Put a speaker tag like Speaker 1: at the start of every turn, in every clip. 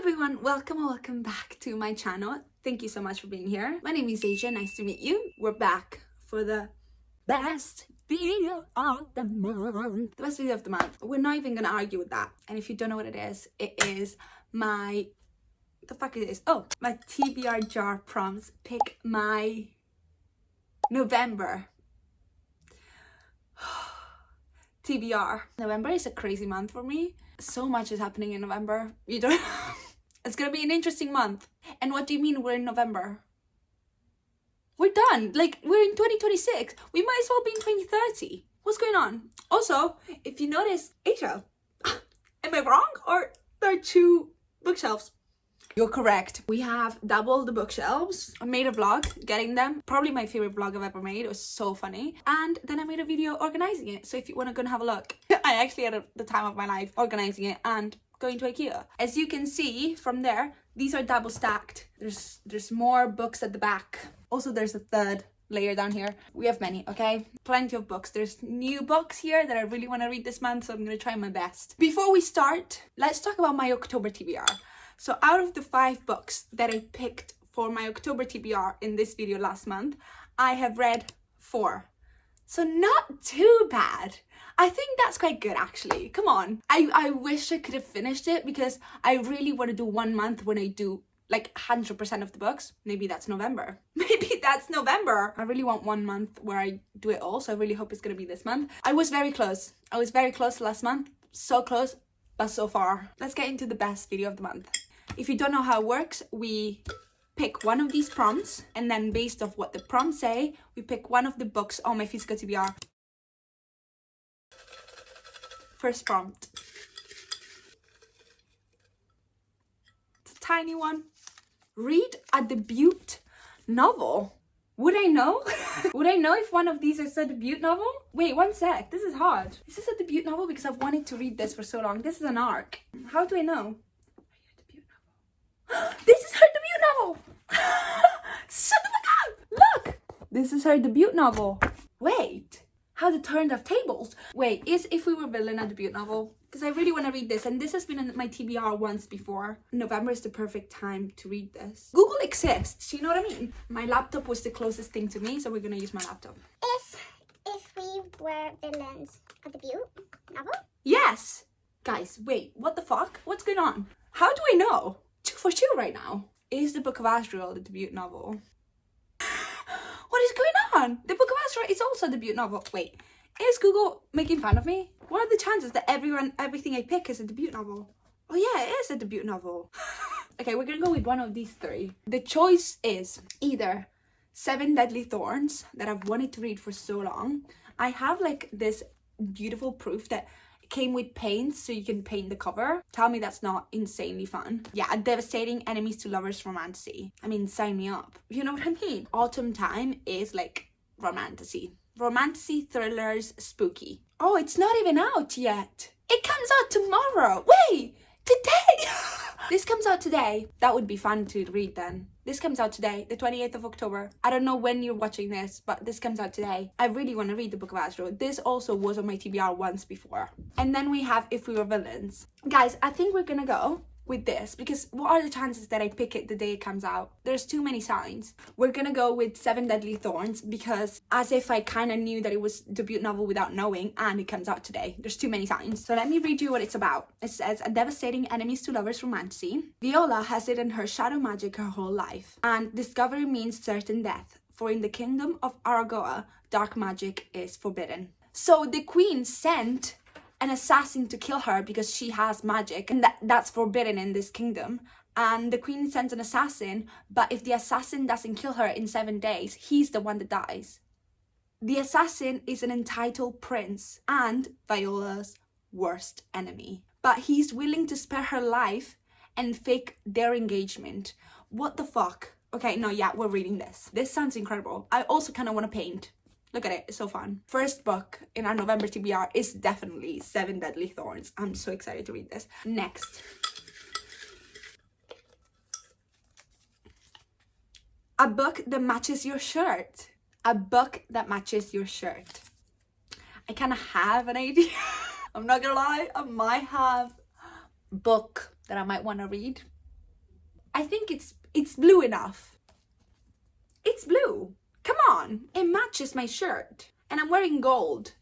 Speaker 1: everyone, welcome back to my channel. Thank you so much for being here. My name is Asia, nice to meet you. We're back for the best video of the month. The best video of the month. We're not even gonna argue with that. And if you don't know what it is my, the fuck it is? Oh, my TBR jar prompts. Pick my November. TBR. November is a crazy month for me. So much is happening in November. You don't. It's gonna be an interesting month. And what do you mean we're in November? We're done. Like, we're in 2026. We might as well be in 2030. What's going on? Also, if you notice, Asia, am I wrong? Or there are two bookshelves? You're correct. We have double the bookshelves. I made a vlog getting them. Probably my favorite vlog I've ever made. It was so funny. And then I made a video organizing it. So if you want to go and have a look, I actually had the time of my life organizing it and going to IKEA. As you can see from there, these are double stacked. There's more books at the back. Also, there's a third layer down here. We have many, okay? Plenty of books. There's new books here that I really want to read this month, so I'm going to try my best. Before we start, let's talk about my October TBR. So out of the 5 books that I picked for my October TBR in this video last month, I have read 4. So not too bad. I think that's quite good actually. Come on. I wish I could have finished it because I really want to do 1 month when I do like 100% of the books. Maybe that's November. Maybe that's November. I really want 1 month where I do it all. So I really hope it's going to be this month. I was very close. I was very close last month. So close, but so far. Let's get into the best video of the month. If you don't know how it works, we pick one of these prompts and then based off what the prompts say, we pick one of the books on my physical TBR. First prompt. It's a tiny one. Read a debut novel. Would I know? Would I know if one of these is a debut novel? Wait, one sec. This is hard. Is this a debut novel? Because I've wanted to read this for so long. This is an arc. How do I know? This is her debut novel! Shut the fuck up! Look! This is her debut novel. Wait. How the Turned of Tables. Wait, is If We Were Villain a debut novel? Because I really want to read this and this has been in my TBR once before. November is the perfect time to read this. Google exists, you know what I mean? My laptop was the closest thing to me, so we're gonna use my laptop.
Speaker 2: Is If We Were Villains a debut novel?
Speaker 1: Yes! Guys, wait, what the fuck? What's going on? How do I know? 2 for 2 right now. Is the Book of Azrael the debut novel? What is going on? The Book of Azrael is also a debut novel. Wait, is Google making fun of me? What are the chances that everything I pick is a debut novel? Oh yeah, it is a debut novel. Okay, we're gonna go with one of these 3. The choice is either 7 Deadly Thorns that I've wanted to read for so long. I have like this beautiful proof that came with paint so you can paint the cover. Tell me that's not insanely fun. Yeah, a devastating enemies to lovers romantasy. I mean, sign me up. You know what I mean? Autumn time is like romantasy. Romantasy, thrillers, spooky. Oh, it's not even out yet. It comes out tomorrow. Wait, today. This comes out today. That would be fun to read then. This comes out today, the 28th of October. I don't know when you're watching this, but this comes out today. I really want to read the Book of Azrael. This also was on my TBR once before. And then we have If We Were Villains. Guys, I think we're gonna go with this because what are the chances that I pick it the day it comes out? There's too many signs. We're gonna go with 7 Deadly Thorns because as if I kind of knew that it was a debut novel without knowing and it comes out today. There's too many signs. So let me read you what it's about. It says, a devastating enemies to lovers romantasy. Viola has hidden her shadow magic her whole life and discovery means certain death. For in the kingdom of Aragoa, dark magic is forbidden. So the queen sent an assassin to kill her because she has magic and that's forbidden in this kingdom. And the queen sends an assassin, but if the assassin doesn't kill her in 7 days, he's the one that dies. The assassin is an entitled prince and Viola's worst enemy. But he's willing to spare her life and fake their engagement. What the fuck? Okay, no, yeah, we're reading this. This sounds incredible. I also kind of want to paint. Look at it, it's so fun. First book in our November TBR is definitely 7 Deadly Thorns. I'm so excited to read this. Next. A book that matches your shirt. A book that matches your shirt. I kind of have an idea. I'm not gonna lie, I might have a book that I might want to read. I think it's blue enough. It's blue. Come on. It matches my shirt. And I'm wearing gold.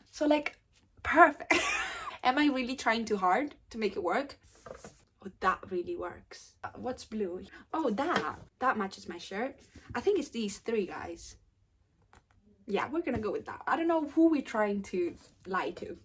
Speaker 1: So like, perfect. Am I really trying too hard to make it work? Oh, that really works. What's blue? Oh, that matches my shirt. I think it's these three guys. Yeah, we're gonna go with that. I don't know who we're trying to lie to.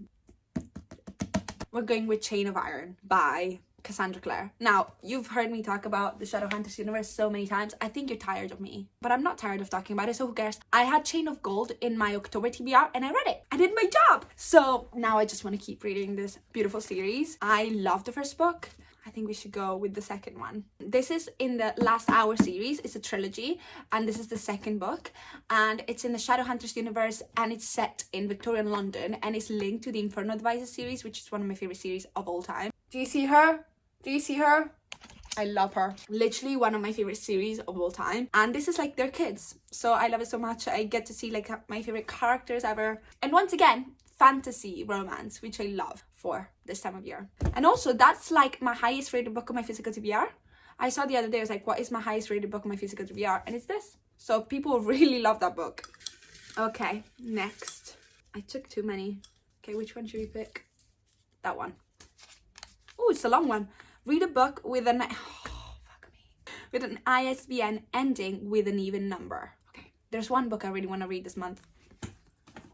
Speaker 1: We're going with Chain of Iron by Cassandra Clare. Now, you've heard me talk about the Shadowhunters universe so many times. I think you're tired of me, but I'm not tired of talking about it, so who cares? I had Chain of Gold in my October TBR and I read it. I did my job. So now I just want to keep reading this beautiful series. I love the first book. I think we should go with the second one. This is in the Last Hour series. It's a trilogy, and this is the second book, and it's in the Shadowhunters universe, and it's set in Victorian London, and it's linked to the Inferno Advisors series, which is one of my favorite series of all time. Do you see her? Do you see her? I love her. Literally one of my favorite series of all time, and this is like their kids, so I love it so much. I get to see like my favorite characters ever, and once again, fantasy romance, which I love for this time of year. And also, that's like my highest rated book on my physical TBR. I saw the other day, I was like, what is my highest rated book on my physical TBR? And it's this. So people really love that book. Okay, next. I took too many. Okay, which one should we pick? That one. Oh, it's a long one. Read a book with an with an ISBN ending with an even number. Okay, there's one book I really want to read this month.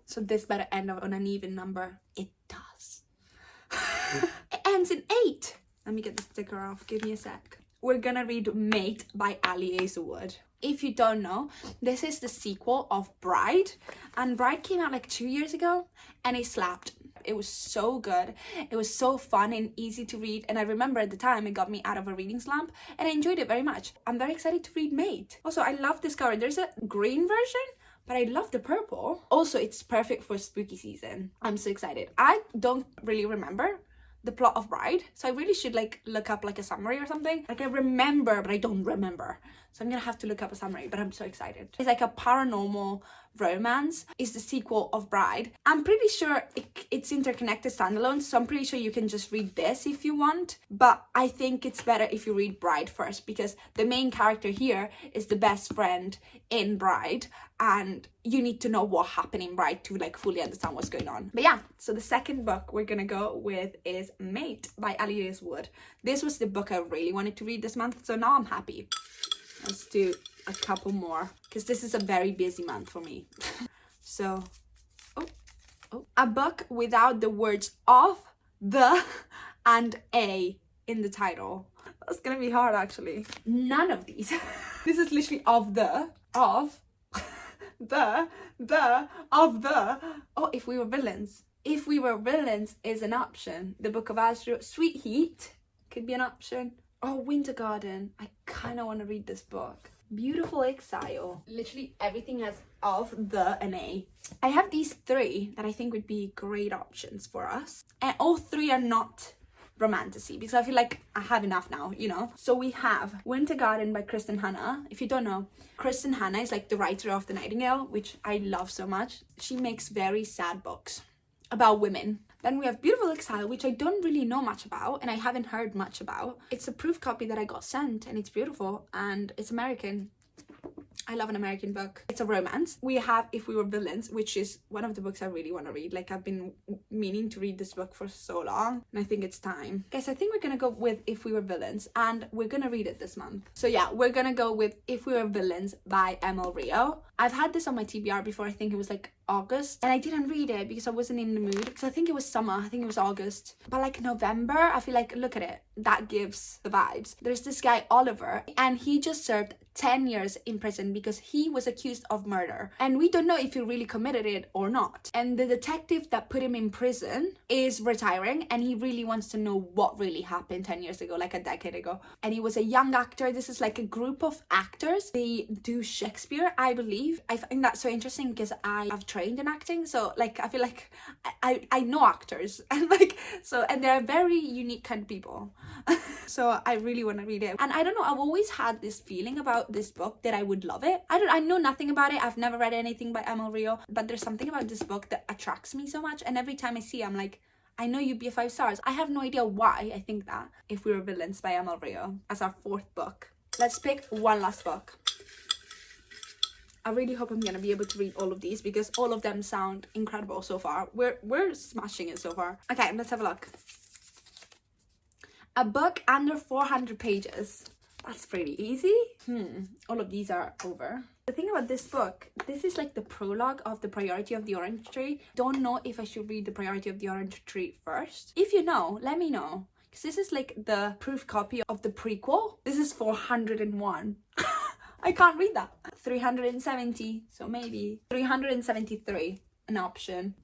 Speaker 1: So this better end on an even number. It does. It ends in 8. Let me get the sticker off. Give me a sec. We're gonna read Mate by Ali Aizwood. If you don't know, this is the sequel of Bride. And Bride came out like 2 years ago and it slapped. It was so good. It was so fun and easy to read. And I remember at the time it got me out of a reading slump and I enjoyed it very much. I'm very excited to read Mate. Also, I love this cover. There's a green version, but I love the purple. Also, it's perfect for spooky season. I'm so excited. I don't really remember the plot of Bride, so I really should like look up like a summary or something. Like I remember, but I don't remember. So I'm gonna have to look up a summary, but I'm so excited. It's like a paranormal romance. It's the sequel of Bride. I'm pretty sure it's interconnected standalone, so I'm pretty sure you can just read this if you want. But I think it's better if you read Bride first, because the main character here is the best friend in Bride, and you need to know what happened in Bride to like fully understand what's going on. But yeah, so the second book we're gonna go with is Mate by Ali Aizwood. This was the book I really wanted to read this month, so now I'm happy. Let's do a couple more, because this is a very busy month for me. So, a book without the words of, the, and a in the title. That's gonna be hard actually. None of these. This is literally of, the, of, of the. Oh, If We Were Villains. If We Were Villains is an option. The Book of Azrael. Sweet Heat could be an option. Oh, Winter Garden. I kind of want to read this book. Beautiful Exile. Literally everything has of, the, and a. I have these 3 that I think would be great options for us. And all 3 are not romantasy, because I feel like I have enough now, you know. So we have Winter Garden by Kristen Hanna. If you don't know, Kristen Hanna is like the writer of The Nightingale, which I love so much. She makes very sad books about women. Then we have Beautiful Exile, which I don't really know much about and I haven't heard much about. It's a proof copy that I got sent and it's beautiful and it's American. I love an American book. It's a romance. We have If We Were Villains, which is one of the books I really want to read. Like, I've been meaning to read this book for so long and I think it's time. Guys, I think we're gonna go with If We Were Villains and we're gonna read it this month. So yeah, we're gonna go with If We Were Villains by Emil Rio. I've had this on my TBR before. I think it was like August, and I didn't read it because I wasn't in the mood, because I think it was summer. I think it was August, but like November, I feel like, look at it, that gives the vibes. There's this guy Oliver and he just served 10 years in prison because he was accused of murder, and we don't know if he really committed it or not. And the detective that put him in prison is retiring and he really wants to know what really happened 10 years ago, like a decade ago. And he was a young actor. This is like a group of actors. They do Shakespeare, I believe. I find that so interesting because I have trained in acting, so like I feel like I know actors and like, so, and they're very unique kind of people. So I really want to read it. And I don't know, I've always had this feeling about this book that I would love it. I know nothing about it. I've never read anything by Emil Rio, but there's something about this book that attracts me so much, and every time I see it, I'm like, I know you'd be a 5 stars. I have no idea why I think that. If We Were Villains by Emil Rio as our 4th book. let's pick one last book. I really hope I'm gonna be able to read all of these because all of them sound incredible so far. We're smashing it so far. Okay, let's have a look. A book under 400 pages. That's pretty easy. All of these are over. The thing about this book, this is like the prologue of The Priority of the Orange Tree. Don't know if I should read The Priority of the Orange Tree first. If you know, let me know. Because this is like the proof copy of the prequel. This is 401. I can't read that. 370, so maybe 373, an option.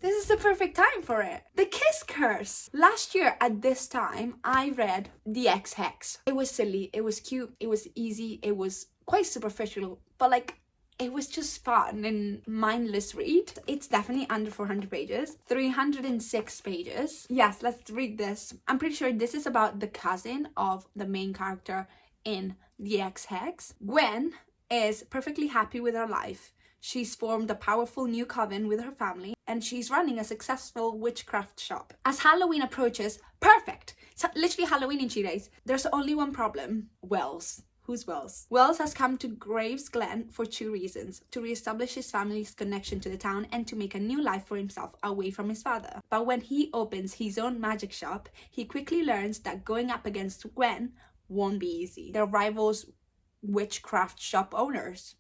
Speaker 1: This is the perfect time for it. The Kiss Curse. Last year at this time, I read The X-Hex. It was silly, it was cute, it was easy, it was quite superficial, but like, it was just fun and mindless read. It's definitely under 400 pages. 306 pages. Yes, let's read this. I'm pretty sure this is about the cousin of the main character in The X-Hex. Gwen is perfectly happy with her life. She's formed a powerful new coven with her family, and she's running a successful witchcraft shop. As Halloween approaches, perfect! So literally Halloween in 2 days. There's only one problem. Wells. Who's Wells? Wells has come to Graves Glen for 2 reasons. To re-establish his family's connection to the town and to make a new life for himself away from his father. But when he opens his own magic shop, he quickly learns that going up against Gwen won't be easy. They're rivals witchcraft shop owners.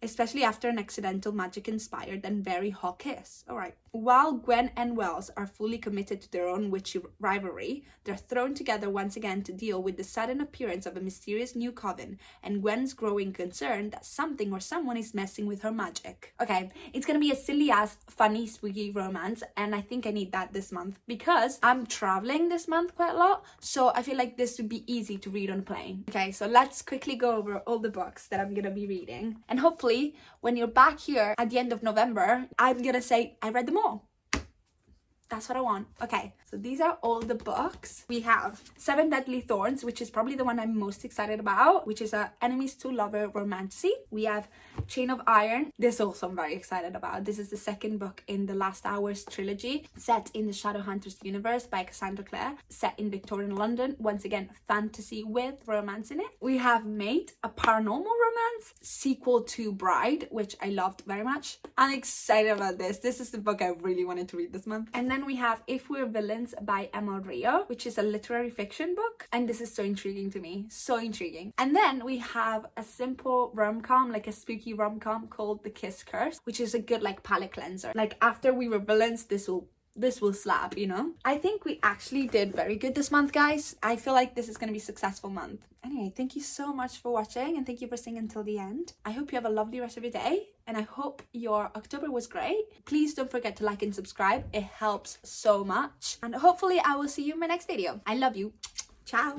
Speaker 1: Especially after an accidental magic-inspired and very hot kiss. Alright. While Gwen and Wells are fully committed to their own witchy rivalry, they're thrown together once again to deal with the sudden appearance of a mysterious new coven and Gwen's growing concern that something or someone is messing with her magic. Okay, it's gonna be a silly-ass, funny, spooky romance, and I think I need that this month because I'm traveling this month quite a lot, so I feel like this would be easy to read on a plane. Okay, so let's quickly go over all the books that I'm gonna be reading, and hopefully when you're back here at the end of November, I'm gonna say I read them all. That's what I want. Okay, so these are all the books. We have 7 Deadly Thorns, which is probably the one I'm most excited about, which is a enemies to lover romantasy. We have Chain of Iron. This also I'm very excited about. This is the 2nd book in the Last Hours trilogy, set in the Shadowhunters universe by Cassandra Clare, set in Victorian London. Once again, fantasy with romance in it. We have Mate, a paranormal romance sequel to Bride, which I loved very much. I'm excited about this. This is the book I really wanted to read this month. And then we have If We're Villains by Emma Rio, which is a literary fiction book, and this is so intriguing to me, so intriguing. And then we have a simple rom-com, like a spooky rom-com called The Kiss Curse, which is a good like palate cleanser. Like after We Were Villains, this will slap, you know? I think we actually did very good this month, guys. I feel like this is gonna be a successful month. Anyway, thank you so much for watching and thank you for staying until the end. I hope you have a lovely rest of your day and I hope your October was great. Please don't forget to like and subscribe. It helps so much. And hopefully I will see you in my next video. I love you. Ciao.